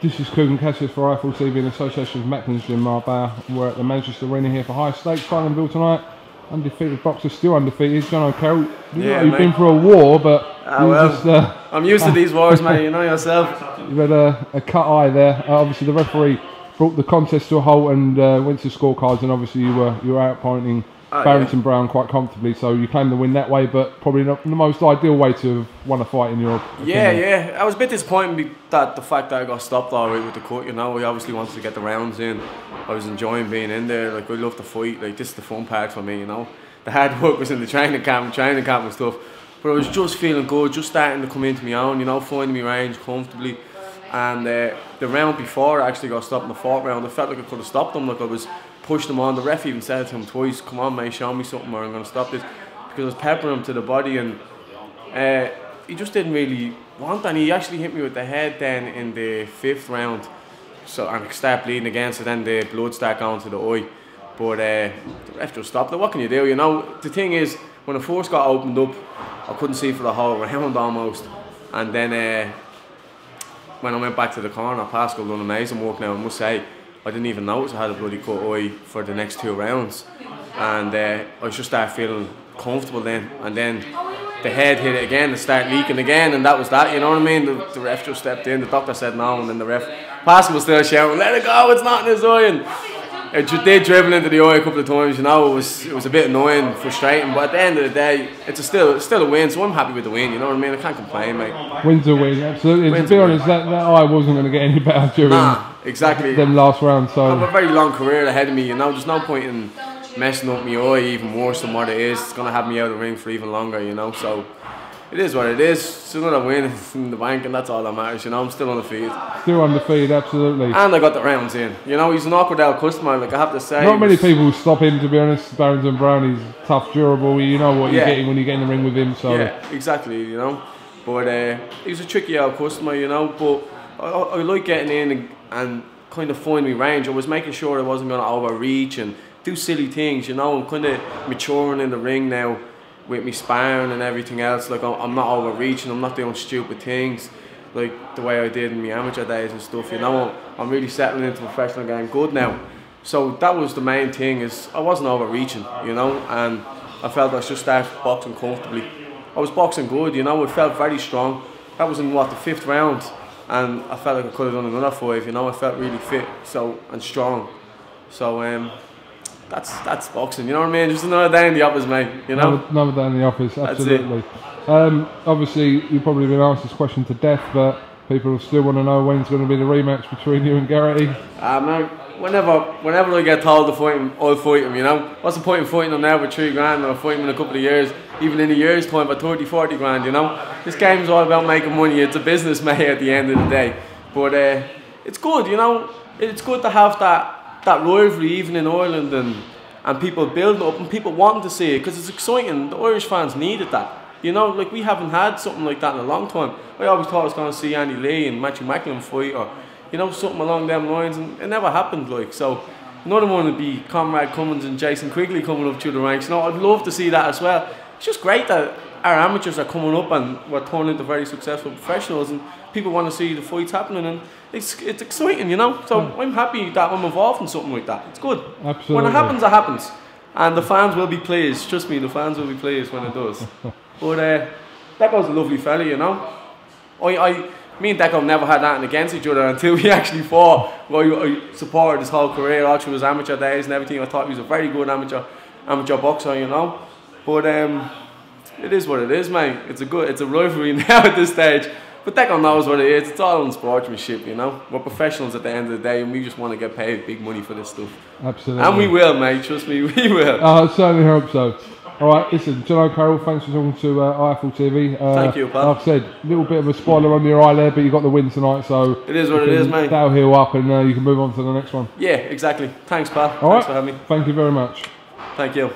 This is KUGAN CASSIUS for Eiffel TV in association with Macklin's Gym Marbella. We're at the Manchester Arena here for high stakes fight in Bill tonight. Undefeated boxer, still undefeated. Jono Carroll, you've been through a war, but I'm used to these wars, mate. You know yourself. You've had a cut eye there. Obviously, the referee brought the contest to a halt and went to scorecards, and obviously you were outpointing Barrington Brown quite comfortably, so you claimed the win that way, but probably not the most ideal way to have won a fight in your opinion. Yeah. I was a bit disappointed that the fact that I got stopped all right with the cut. You know, we obviously wanted to get the rounds in. I was enjoying being in there. Like, I love to fight. Like, this is the fun part for me. You know, the hard work was in the training camp and stuff. But I was just feeling good, just starting to come into my own. You know, finding my range comfortably. And the round before, I actually got stopped in the fourth round. I felt like I could have stopped him. Like, I was pushed him on. The ref even said to him twice, "Come on, mate, show me something or I'm going to stop this," because I was peppering him to the body, and he just didn't really want that. And he actually hit me with the head then in the fifth round, so and I started bleeding again. So then the blood started going to the eye, but the ref just stopped it. What can you do? You know, the thing is, when I first got opened up, I couldn't see for the whole round almost, and then when I went back to the corner, Pascal done amazing work. Now I must say, I didn't even notice I had a bloody cut eye for the next 2 rounds, and I just started feeling comfortable then, and then the head hit it again and started leaking again, and that was that, you know what I mean? The ref just stepped in, the doctor said no, and then the ref, Pascal was still shouting, "Let it go, it's not in his eye," and it did dribble into the eye a couple of times, you know. It was a bit annoying, frustrating, but at the end of the day, it's still a win, so I'm happy with the win, you know what I mean? I can't complain, mate. Win's a win, absolutely. And to be honest, that eye wasn't going to get any better during them last round. So I have a very long career ahead of me, you know. There's no point in messing up my eye even worse than what it is. It's going to have me out of the ring for even longer, you know. So it is what it is. It's another win in the bank, and that's all that matters, you know. I'm still undefeated. Still undefeated, absolutely. And I got the rounds in. You know, he's an awkward out customer, like I have to say. Not many people stop him, to be honest. Barrington Brown, he's tough, durable. You know what you're getting when you get in the ring with him. So yeah, exactly, you know. But he was a tricky out customer, you know. But I like getting in and kind of finding my range. I was making sure I wasn't going to overreach and do silly things, you know. I'm kind of maturing in the ring now with me sparring and everything else. Like, I'm not overreaching, I'm not doing stupid things like the way I did in my amateur days and stuff, you know. I'm really settling into professional game good now. So that was the main thing, is I wasn't overreaching, you know, and I felt I should start boxing comfortably. I was boxing good, you know, I felt very strong. That was in what, the 5th round, and I felt like I could have done another 5, you know. I felt really fit and strong. So that's boxing, you know what I mean? Just another day in the office, mate, you know? Another day in the office, absolutely. Obviously, you've probably been asked this question to death, but people still want to know when's going to be the rematch between you and Garrity. Man, whenever I get told to fight him, I'll fight him, you know? What's the point in fighting him now for 3 grand, or fighting him in a couple of years, even in a year's time for 30, 40 grand, you know? This game's all about making money. It's a business, mate, at the end of the day. But it's good, you know? It's good to have that rivalry even in Ireland, and people building up and people wanting to see it, because it's exciting. The Irish fans needed that, you know. Like, we haven't had something like that in a long time. I always thought I was going to see Andy Lee and Matthew Macklin fight, or, you know, something along them lines, and it never happened. Like, so another one would be Conrad Cummins and Jason Quigley coming up through the ranks. You know, I'd love to see that as well. It's just great that our amateurs are coming up and we're turning into very successful professionals, and people want to see the fights happening, and it's exciting, you know. So I'm happy that I'm involved in something like that. It's good. Absolutely. When it happens, it happens, and the fans will be pleased. Trust me, the fans will be pleased when it does. But Decco's a lovely fella, you know. Me and Decco never had that against each other until we actually fought. I supported his whole career all through his amateur days and everything. I thought he was a very good amateur boxer, you know. But it is what it is, mate. It's a rivalry now at this stage. But Decco knows what it is. It's all on sportsmanship, you know. We're professionals at the end of the day, and we just want to get paid big money for this stuff. Absolutely. And we will, mate. Trust me, we will. I certainly hope so. All right, listen, Jono Carroll, thanks for talking to Eiffel TV. Thank you, pal. Like I said, a little bit of a spoiler on your eye there, but you got the win tonight, so it is what it is, mate. That'll heal up, and you can move on to the next one. Yeah, exactly. Thanks, pal. All right. Thanks for having me. Thank you very much. Thank you.